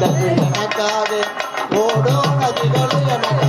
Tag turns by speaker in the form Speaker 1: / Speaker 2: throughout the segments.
Speaker 1: வந்தது எனக்காக ஓடும் நதிகள் எனக்காக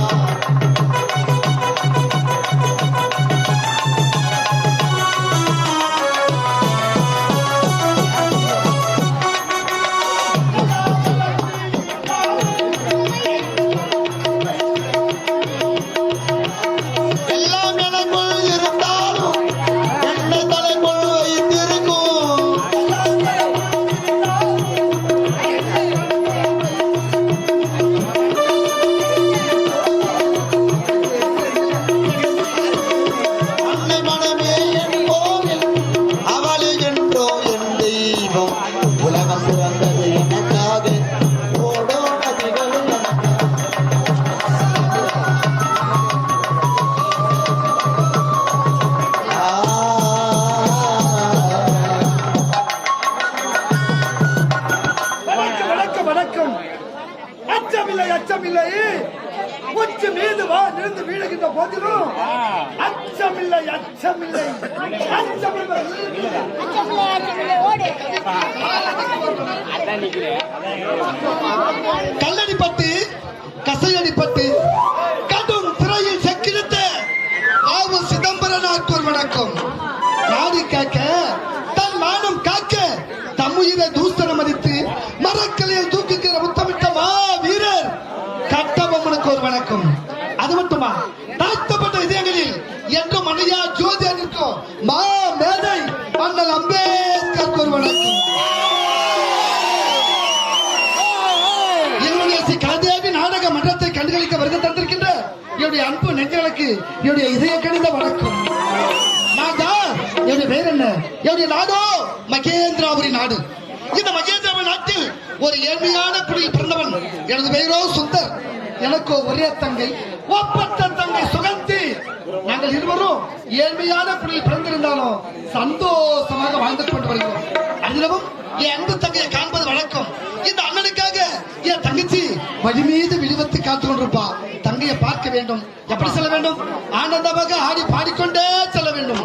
Speaker 2: அச்சமில்லை உச்சி மீது வா நிறுந்து வீழுகின்ற போதிலும் அச்சமில்லை அச்சமில்லை அச்சமில்லை
Speaker 3: கல்லடிப்பட்டு கசையடிப்பட்டு கடும் திரையில் செக்கிழுத்த ஆவு சிதம்பரனாக்கு ஒரு வணக்கம். நாடு காக்க தன் மானம் காக்க தம்முயிரை தூஸ்தரம் மதித்து மரக்கலையில் தூக்குகிற முத்தமிட்ட மா வீரர் கட்டபொம்மனுக்கு ஒரு வணக்கம். அது மட்டுமா தாழ்த்தப்பட்ட இதயங்களில் என்றும் மனையா ஜோதியா நிற்கும் மா மேதை அண்ணல் அம்பேத்கருக்கு ஒரு வணக்கம். என்னுடைய ஸ்ரீ கலதேவி நாடக மன்றத்தை கண்டுகளிக்க வருகை தந்திருக்கின்ற என்னுடைய அன்பு நெஞ்சங்களுக்கு என்னுடைய இதய கணித வணக்கம். நான் தான் என்னுடைய பேர் என்ன? என்னுடைய நாடோ மகேந்திராபுரி நாடு. இந்த மகேந்திராபுரி நாட்டில் ஒரு ஏழ்மையான குடியில் பிறந்தவன். எனது பெயரோ சுந்தர். எனக்கு ஒரே தங்கை, ஒப்பற்ற தங்கை சுகந்தி. நாங்கள் இருவரும் ஏழ்மையான குடியில் பிறந்திருந்தாலும் சந்தோஷமாக வாழ்ந்து கொண்டு வருகிறோம். அதிலும் என் அன்பு தங்கையை காண்பது வழக்கம். இந்த அண்ணனுக்காக என் தங்கச்சி வழி மீது விழிவத்து காத்துக் கொண்டிருப்பா. தங்கையை பார்க்க வேண்டும். எப்படி செல்ல வேண்டும்? ஆனந்தமாக ஆடி பாடிக்கொண்டே செல்ல வேண்டும்.